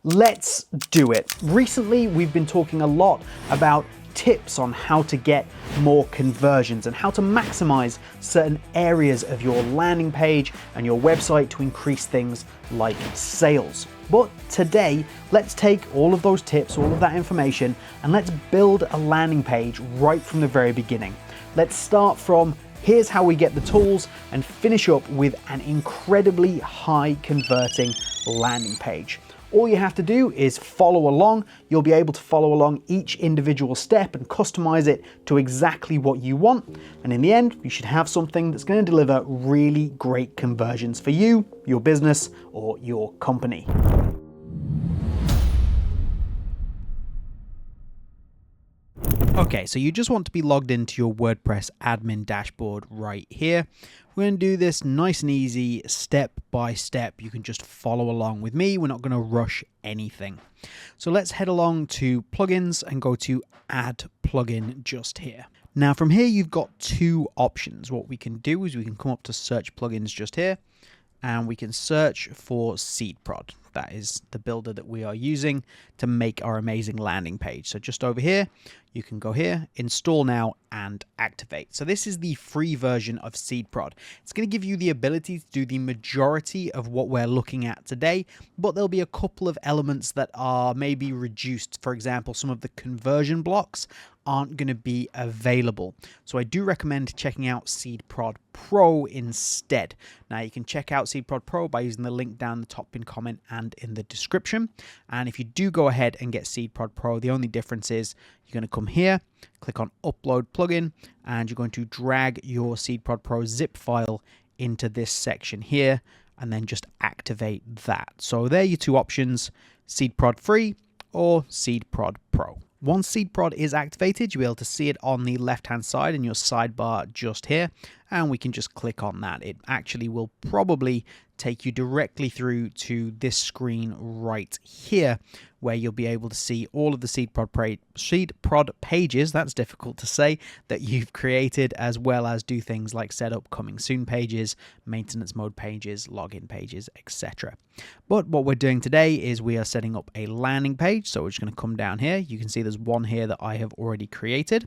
Let's do it. Recently, we've been talking a lot about tips on how to get more conversions and how to maximize certain areas of your landing page and your website to increase things like sales. But today, let's take all of those tips, all of that information, and let's build a landing page right from the very beginning. Let's start from here's how we get the tools and finish up with an incredibly high converting landing page. All you have to do is follow along. You'll be able to follow along each individual step and customize it to exactly what you want. And in the end, you should have something that's going to deliver really great conversions for you, your business, or your company. Okay, so you just want to be logged into your WordPress admin dashboard right here. We're going to do this nice and easy, step by step. You can just follow along with me. We're not going to rush anything. So let's head along to plugins and go to add plugin just here. Now from here, you've got two options. What we can do is we can come up to search plugins just here and we can search for SeedProd. That is the builder that we are using to make our amazing landing page. So just over here, you can go here, install now, and activate. So this is the free version of SeedProd. It's going to give you the ability to do the majority of what we're looking at today, but there'll be a couple of elements that are maybe reduced. For example, some of the conversion blocks aren't going to be available. So I do recommend checking out SeedProd Pro instead. Now you can check out SeedProd Pro by using the link down the top pinned comment and in the description. And if you do go ahead and get SeedProd Pro, the only difference is you're going to come here, click on upload plugin, and you're going to drag your SeedProd Pro zip file into this section here, and then just activate that. So there are your two options, SeedProd Free or SeedProd Pro. Once SeedProd is activated, you'll be able to see it on the left-hand side in your sidebar just here, and we can just click on that. It actually will probably take you directly through to this screen right here, where you'll be able to see all of the SeedProd pages, that's difficult to say, that you've created, as well as do things like set up coming soon pages, maintenance mode pages, login pages, etc. But what we're doing today is we are setting up a landing page. So we're just going to come down here. You can see there's one here that I have already created,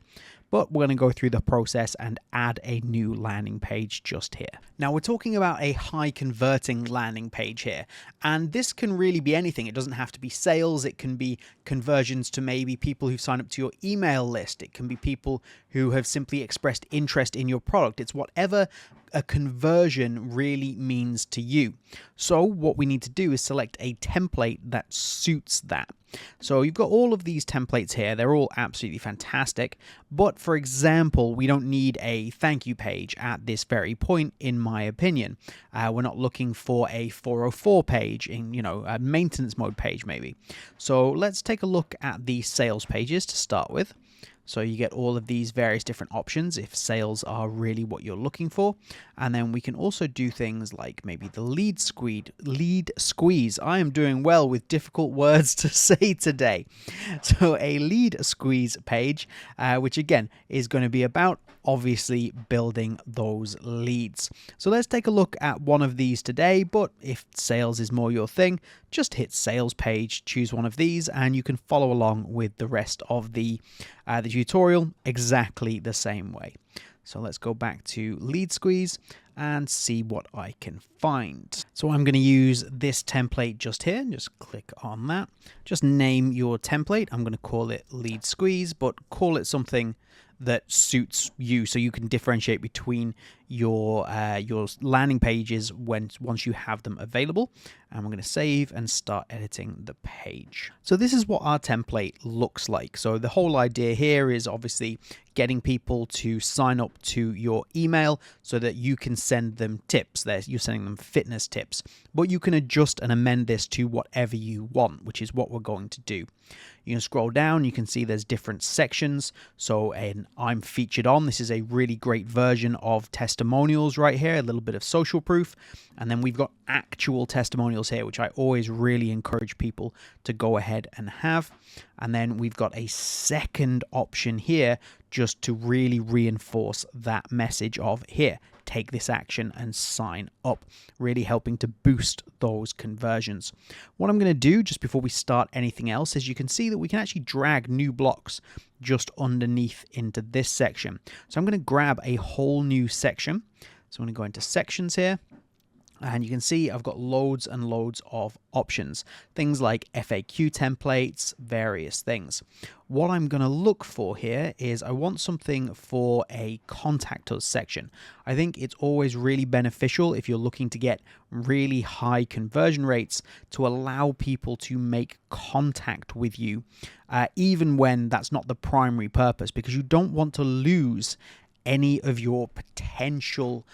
but we're going to go through the process and add a new landing page just here. Now we're talking about a high converting landing page here, and this can really be anything. It doesn't have to be sales. It can be conversions to maybe people who sign up to your email list. It can be people who have simply expressed interest in your product. It's whatever a conversion really means to you. So what we need to do is select a template that suits that. So you've got all of these templates here. They're all absolutely fantastic. But for example, we don't need a thank you page at this very point, in my opinion. We're not looking for a 404 page in, a maintenance mode page maybe. So let's take a look at the sales pages to start with. So you get all of these various different options if sales are really what you're looking for. And then we can also do things like maybe the lead squeeze. I am doing well with difficult words to say today. So a lead squeeze page, which again is going to be about obviously building those leads. So let's take a look at one of these today, but if sales is more your thing, just hit sales page, choose one of these, and you can follow along with the rest of the tutorial exactly the same way. So let's go back to lead squeeze and see what I can find. So I'm going to use this template just here. Just click on that. Just name your template. I'm going to call it lead squeeze, but call it something that suits you, so you can differentiate between your landing pages once you have them available. And we're going to save and start editing the page. So this is what our template looks like. So the whole idea here is obviously getting people to sign up to your email so that you can send them tips. You're sending them fitness tips, but you can adjust and amend this to whatever you want, which is what we're going to do. You can scroll down, you can see there's different sections. So I'm featured on, this is a really great version of testimonials right here, a little bit of social proof. And then we've got actual testimonials here, which I always really encourage people to go ahead and have. And then we've got a second option here just to really reinforce that message of here. take this action and sign up, really helping to boost those conversions. What I'm going to do just before we start anything else is you can see that we can actually drag new blocks just underneath into this section. So I'm going to grab a whole new section. So I'm going to go into sections here. And you can see I've got loads and loads of options, things like FAQ templates, various things. What I'm going to look for here is I want something for a contact us section. I think it's always really beneficial if you're looking to get really high conversion rates to allow people to make contact with you, even when that's not the primary purpose, because you don't want to lose any of your potential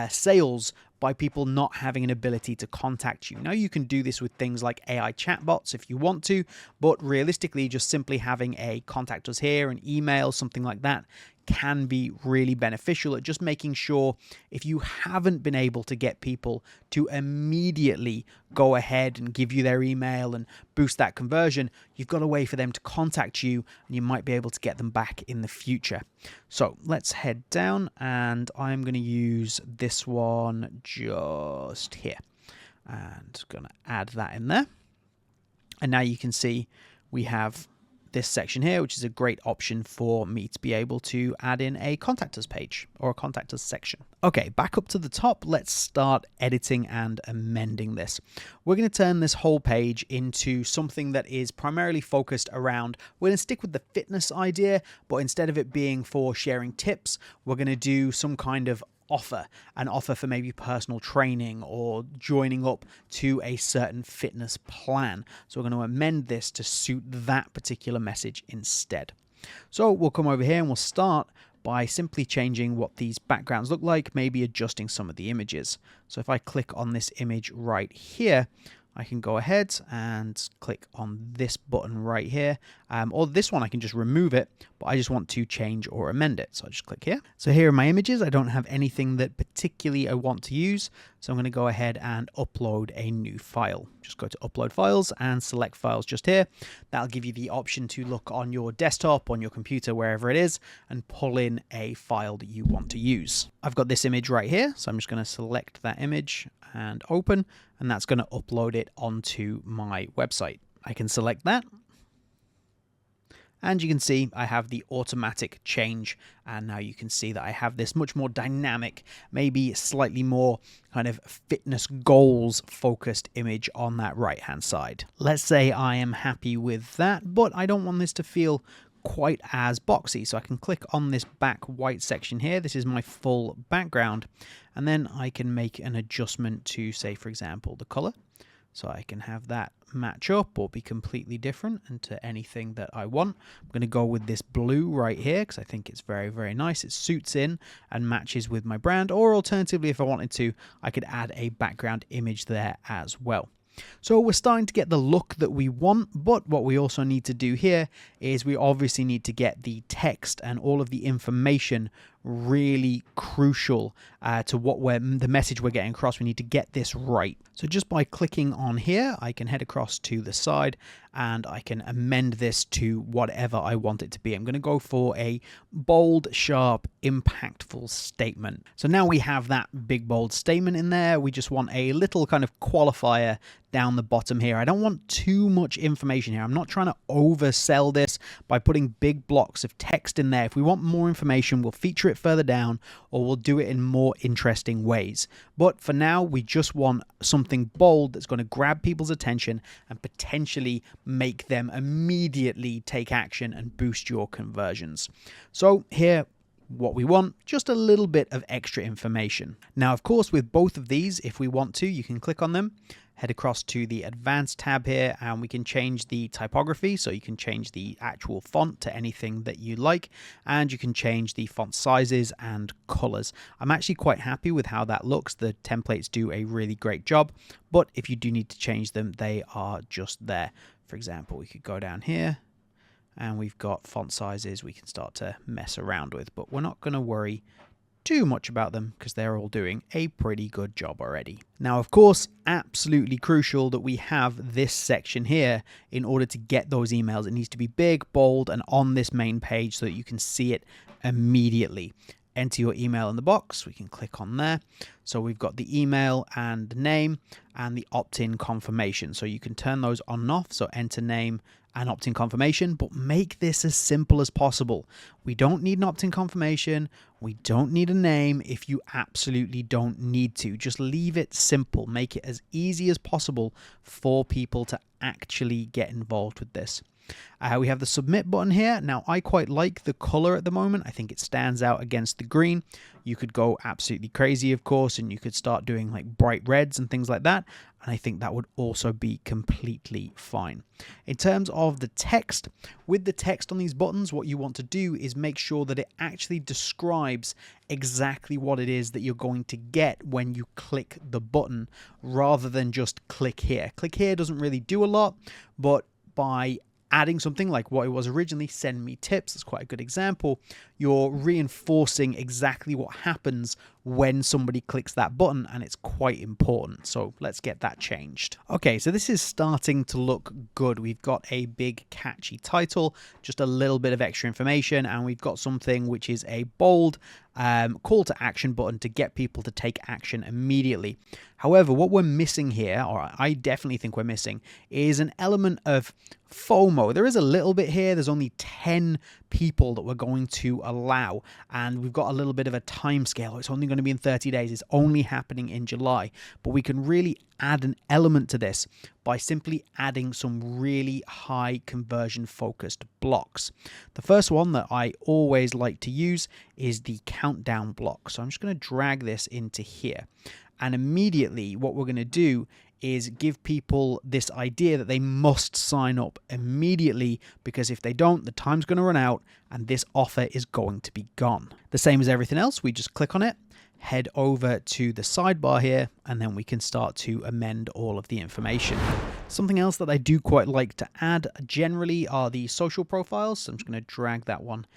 sales by people not having an ability to contact you. Now, you can do this with things like AI chatbots if you want to, but realistically, just simply having a contact us here, an email, something like that, can be really beneficial at just making sure if you haven't been able to get people to immediately go ahead and give you their email and boost that conversion, you've got a way for them to contact you and you might be able to get them back in the future. So let's head down, and I'm going to use this one just here and going to add that in there. And now you can see we have this section here, which is a great option for me to be able to add in a contact us page or a contact us section. Okay, back up to the top, let's start editing and amending this. We're going to turn this whole page into something that is primarily focused around, we're going to stick with the fitness idea, but instead of it being for sharing tips, we're going to do some kind of an offer for maybe personal training or joining up to a certain fitness plan. So we're going to amend this to suit that particular message instead. So we'll come over here and we'll start by simply changing what these backgrounds look like, maybe adjusting some of the images. So if I click on this image right here, I can go ahead and click on this button right here, or this one I can just remove it, but I just want to change or amend it. So I just click here. So here are my images. I don't have anything that particularly I want to use, so I'm going to go ahead and upload a new file. Just go to upload files and select files just here. That'll give you the option to look on your desktop, on your computer, wherever it is, and pull in a file that you want to use. I've got this image right here, so I'm just going to select that image and open, and that's going to upload it onto my website. I can select that, and you can see I have the automatic change, and now you can see that I have this much more dynamic, maybe slightly more kind of fitness goals focused image on that right hand side. Let's say I am happy with that, but I don't want this to feel quite as boxy, so I can click on this back white section here. This is my full background, and then I can make an adjustment to, say, for example, the color. So I can have that match up or be completely different into anything that I want. I'm going to go with this blue right here because I think it's very, very nice. It suits in and matches with my brand, or alternatively, if I wanted to, I could add a background image there as well. So we're starting to get the look that we want, but what we also need to do here is we obviously need to get the text and all of the information really crucial to the message we're getting across. We need to get this right. So just by clicking on here, I can head across to the side and I can amend this to whatever I want it to be. I'm going to go for a bold, sharp, impactful statement. So now we have that big, bold statement in there. We just want a little kind of qualifier down the bottom here. I don't want too much information here. I'm not trying to oversell this by putting big blocks of text in there. If we want more information, we'll feature it further down, or we'll do it in more interesting ways. But for now, we just want something bold that's going to grab people's attention and potentially make them immediately take action and boost your conversions. So here, what we want, just a little bit of extra information. Now, of course, with both of these, if we want to, you can click on them, head across to the advanced tab here, and we can change the typography. So you can change the actual font to anything that you like, and you can change the font sizes and colors. I'm actually quite happy with how that looks. The templates do a really great job, but if you do need to change them, they are just there. For example, we could go down here and we've got font sizes we can start to mess around with, but we're not going to worry too much about them because they're all doing a pretty good job already. Now, of course, absolutely crucial that we have this section here in order to get those emails. It needs to be big, bold, and on this main page so that you can see it immediately. enter your email in the box. We can click on there. So we've got the email and the name and the opt-in confirmation. So you can turn those on and off. So enter name and opt-in confirmation, but make this as simple as possible. We don't need an opt-in confirmation. We don't need a name if you absolutely don't need to. Just leave it simple. Make it as easy as possible for people to actually get involved with this. We have the submit button here. Now, I quite like the color at the moment. I think it stands out against the green. You could go absolutely crazy, of course, and you could start doing like bright reds and things like that. And I think that would also be completely fine. In terms of the text, with the text on these buttons, what you want to do is make sure that it actually describes exactly what it is that you're going to get when you click the button, rather than just click here. Click here doesn't really do a lot, but by adding something like what it was originally, send me tips, that's quite a good example, you're reinforcing exactly what happens when somebody clicks that button, and it's quite important. So let's get that changed. Okay, so this is starting to look good. We've got a big catchy title, just a little bit of extra information, and we've got something which is a bold call to action button to get people to take action immediately. However, what we're missing here, or I definitely think we're missing, is an element of FOMO. There is a little bit here. There's only 10 people that we're going to allow, and we've got a little bit of a time scale. It's only going to be in 30 days. It's only happening in July, but we can really add an element to this by simply adding some really high conversion focused blocks. The first one that I always like to use is the countdown block. So I'm just going to drag this into here, and immediately what we're going to do is give people this idea that they must sign up immediately, because if they don't, the time's going to run out and this offer is going to be gone. The same as everything else, we just click on it, head over to the sidebar here, and then we can start to amend all of the information. Something else that I do quite like to add generally are the social profiles. So I'm just going to drag that one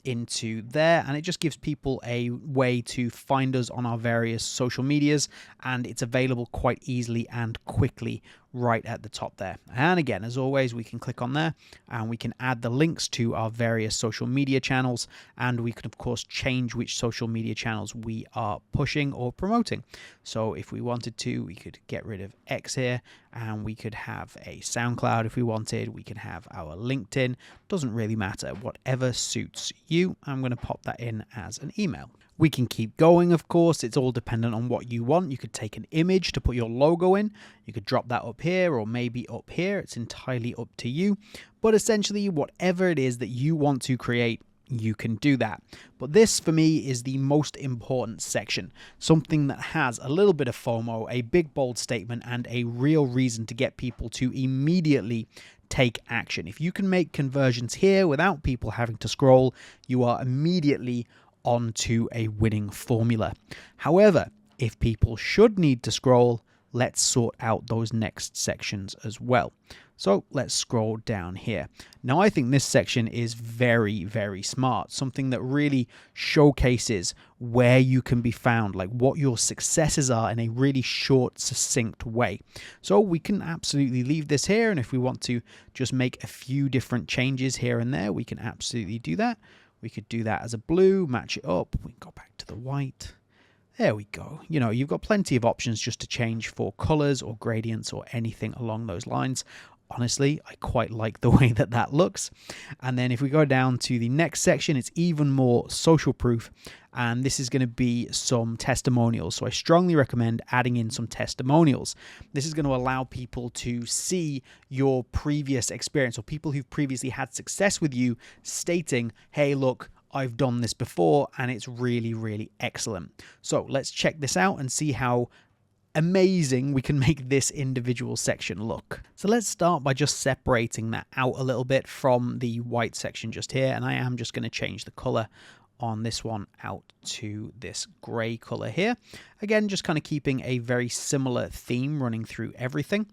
into there, and it just gives people a way to find us on our various social medias, and it's available quite easily and quickly right at the top there. And again, as always, we can click on there and we can add the links to our various social media channels, and we can of course change which social media channels we are pushing or promoting. So if we wanted to, we could get rid of X here, and we could have a SoundCloud if we wanted. We can have our LinkedIn. Doesn't really matter, whatever suits you. I'm going to pop that in as an email. We can keep going, of course. It's all dependent on what you want. You could take an image to put your logo in. You could drop that up here or maybe up here. It's entirely up to you. But essentially, whatever it is that you want to create, you can do that. But this, for me, is the most important section. Something that has a little bit of FOMO, a big, bold statement, and a real reason to get people to immediately take action. If you can make conversions here without people having to scroll, you are immediately onto a winning formula. However, if people should need to scroll, let's sort out those next sections as well. So let's scroll down here. Now, I think this section is very, very smart. Something that really showcases where you can be found, like what your successes are in a really short, succinct way. So we can absolutely leave this here. And if we want to just make a few different changes here and there, we can absolutely do that. We could do that as a blue, match it up. We can go back to the white. There we go. You know, you've got plenty of options just to change for colors or gradients or anything along those lines. Honestly, I quite like the way that that looks. And then if we go down to the next section, it's even more social proof. And this is going to be some testimonials. So I strongly recommend adding in some testimonials. This is going to allow people to see your previous experience, or people who've previously had success with you stating, hey, look, I've done this before and it's really, really excellent. So let's check this out and see how amazing we can make this individual section look. So let's start by just separating that out a little bit from the white section just here. And I am just going to change the color on this one out to this gray color here. Again, just kind of keeping a very similar theme running through everything.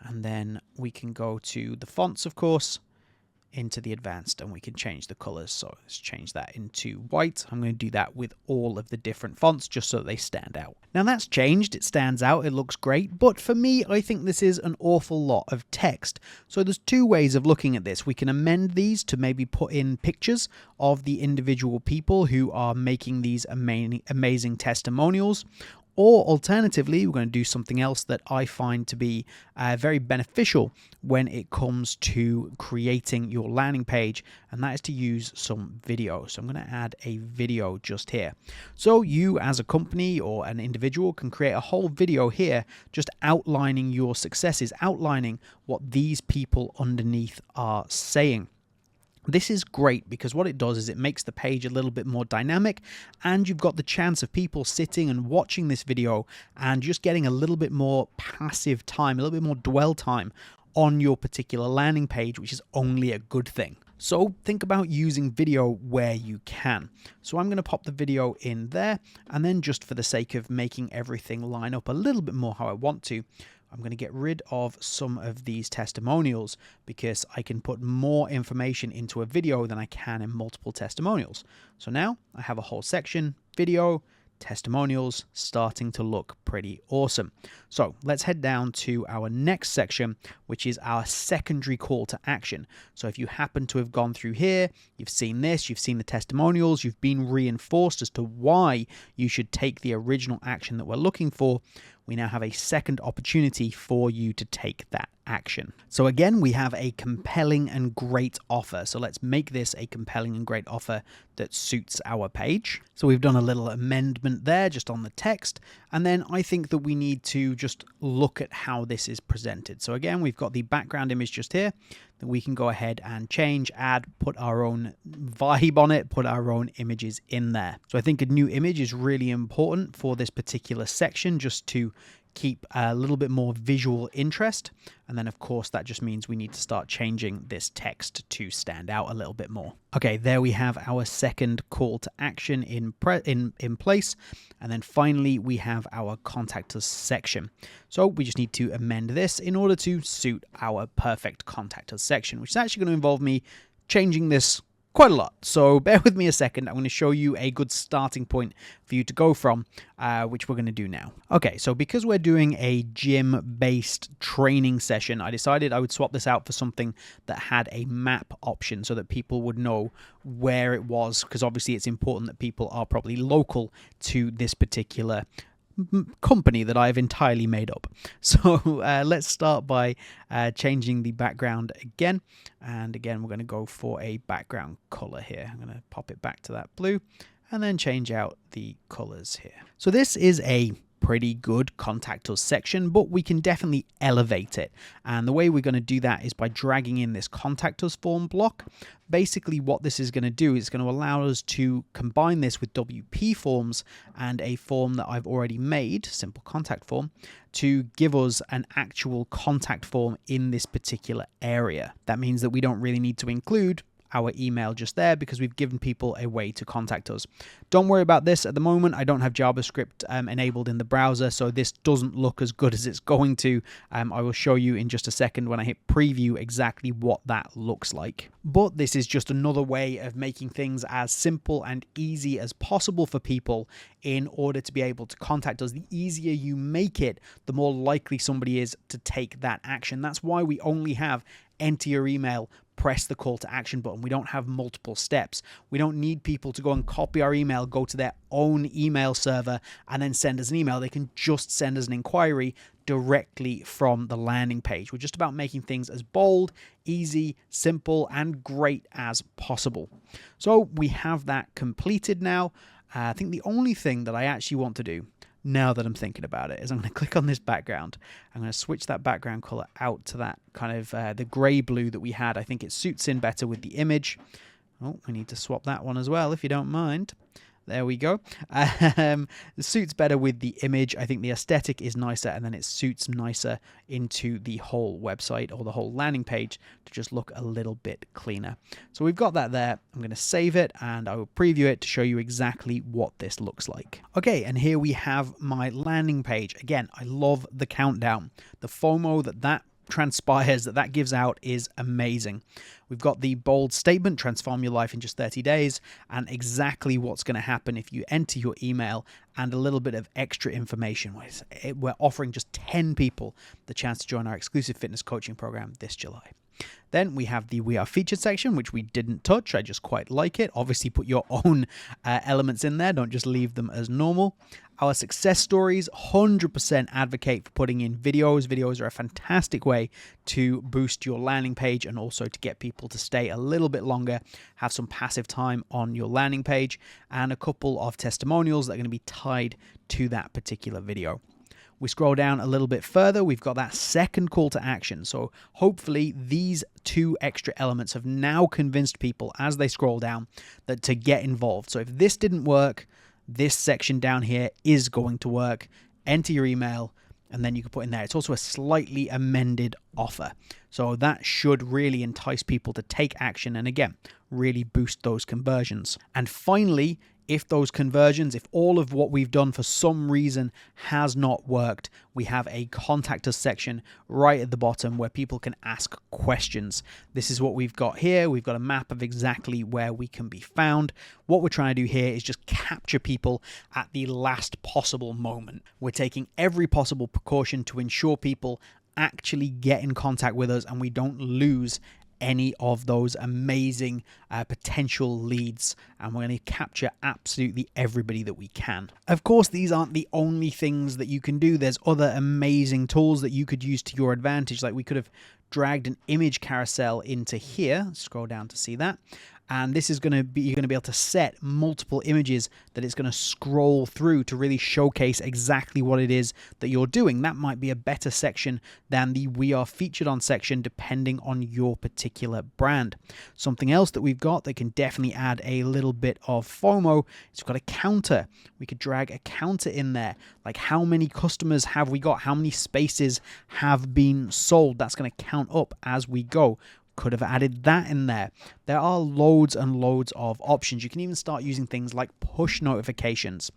And then we can go to the fonts, of course, into the advanced, and we can change the colors. So let's change that into white. I'm going to do that with all of the different fonts just so they stand out. Now that's changed, it stands out, it looks great, but for me, I think this is an awful lot of text. So there's two ways of looking at this. We can amend these to maybe put in pictures of the individual people who are making these amazing testimonials. Or alternatively, we're going to do something else that I find to be very beneficial when it comes to creating your landing page, and that is to use some video. So I'm going to add a video just here. So you as a company or an individual can create a whole video here just outlining your successes, outlining what these people underneath are saying. This is great because what it does is it makes the page a little bit more dynamic, and you've got the chance of people sitting and watching this video and just getting a little bit more passive time, a little bit more dwell time on your particular landing page, which is only a good thing. So think about using video where you can. So I'm going to pop the video in there, and then just for the sake of making everything line up a little bit more how I want to, I'm going to get rid of some of these testimonials because I can put more information into a video than I can in multiple testimonials. So now I have a whole section, video, testimonials, starting to look pretty awesome. So let's head down to our next section, which is our secondary call to action. So if you happen to have gone through here, you've seen this, you've seen the testimonials, you've been reinforced as to why you should take the original action that we're looking for, we now have a second opportunity for you to take that action. So again, we have a compelling and great offer. So let's make this a compelling and great offer that suits our page. So we've done a little amendment there just on the text. And then I think that we need to just look at how this is presented. So again, we've got the background image just here that we can go ahead and change, add, put our own vibe on it, put our own images in there. So I think a new image is really important for this particular section just to keep a little bit more visual interest. And then of course that just means we need to start changing this text to stand out a little bit more. Okay, there we have our second call to action in place. And then finally we have our contact us section. So we just need to amend this in order to suit our perfect contact us section, which is actually going to involve me changing this quite a lot. So bear with me a second. I'm going to show you a good starting point for you to go from, which we're going to do now. Okay, so because we're doing a gym-based training session, I decided I would swap this out for something that had a map option so that people would know where it was, because obviously it's important that people are probably local to this particular company that I've entirely made up. So let's start by changing the background again. And again, we're going to go for a background color here. I'm going to pop it back to that blue and then change out the colors here. So this is a pretty good contact us section, but we can definitely elevate it. And the way we're going to do that is by dragging in this contact us form block. Basically what this is going to do is going to allow us to combine this with WP forms and a form that I've already made, simple contact form, to give us an actual contact form in this particular area. That means that we don't really need to include our email just there because we've given people a way to contact us. Don't worry about this at the moment. I don't have JavaScript enabled in the browser, so this doesn't look as good as it's going to. I will show you in just a second when I hit preview exactly what that looks like. But this is just another way of making things as simple and easy as possible for people in order to be able to contact us. The easier you make it, the more likely somebody is to take that action. That's why we only have enter your email, press the call to action button. We don't have multiple steps. We don't need people to go and copy our email, go to their own email server, and then send us an email. They can just send us an inquiry directly from the landing page. We're just about making things as bold, easy, simple, and great as possible. So we have that completed now. I think the only thing that I actually want to do now that I'm thinking about it is I'm going to click on this background. I'm going to switch that background color out to that kind of the gray blue that we had. I think it suits in better with the image. Oh, we need to swap that one as well, if you don't mind. There we go. It suits better with the image. I think the aesthetic is nicer, and then it suits nicer into the whole website or the whole landing page to just look a little bit cleaner. So we've got that there. I'm going to save it and I will preview it to show you exactly what this looks like. Okay, and here we have my landing page. Again, I love the countdown. The FOMO that transpires, that gives out is amazing. We've got the bold statement, transform your life in just 30 days, and exactly what's going to happen if you enter your email and a little bit of extra information. We're offering just 10 people the chance to join our exclusive fitness coaching program this July. Then we have the We Are Featured section, which we didn't touch. I just quite like it. Obviously, put your own elements in there. Don't just leave them as normal. Our success stories, 100% advocate for putting in videos. Videos are a fantastic way to boost your landing page and also to get people to stay a little bit longer, have some passive time on your landing page, and a couple of testimonials that are going to be tied to that particular video. We scroll down a little bit further, we've got that second call to action. So hopefully these two extra elements have now convinced people as they scroll down that to get involved. So if this didn't work, this section down here is going to work. Enter your email, and then you can put in there. It's also a slightly amended offer. So that should really entice people to take action and again, really boost those conversions. And finally, if those conversions, if all of what we've done for some reason has not worked, we have a contact us section right at the bottom where people can ask questions. This is what we've got here. We've got a map of exactly where we can be found. What we're trying to do here is just capture people at the last possible moment. We're taking every possible precaution to ensure people actually get in contact with us and we don't lose any of those amazing potential leads, and we're going to capture absolutely everybody that we can. Of course, these aren't the only things that you can do. There's other amazing tools that you could use to your advantage. Like we could have dragged an image carousel into here. Scroll down to see that. And this is going to be, you're going to be able to set multiple images that it's going to scroll through to really showcase exactly what it is that you're doing. That might be a better section than the We Are Featured On section, depending on your particular brand. Something else that we've got that can definitely add a little bit of FOMO is we've got a counter. We could drag a counter in there, like how many customers have we got? How many spaces have been sold? That's going to count up as we go. Could have added that in there. There are loads and loads of options. You can even start using things like push notifications.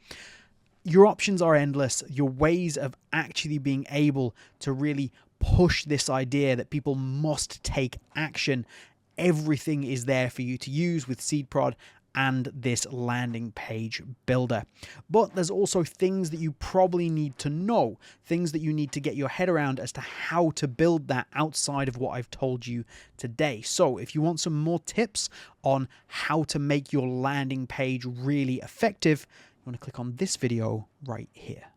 Your options are endless. Your ways of actually being able to really push this idea that people must take action. Everything is there for you to use with SeedProd and this landing page builder. But there's also things that you probably need to know, things that you need to get your head around as to how to build that outside of what I've told you today. So if you want some more tips on how to make your landing page really effective, you want to click on this video right here.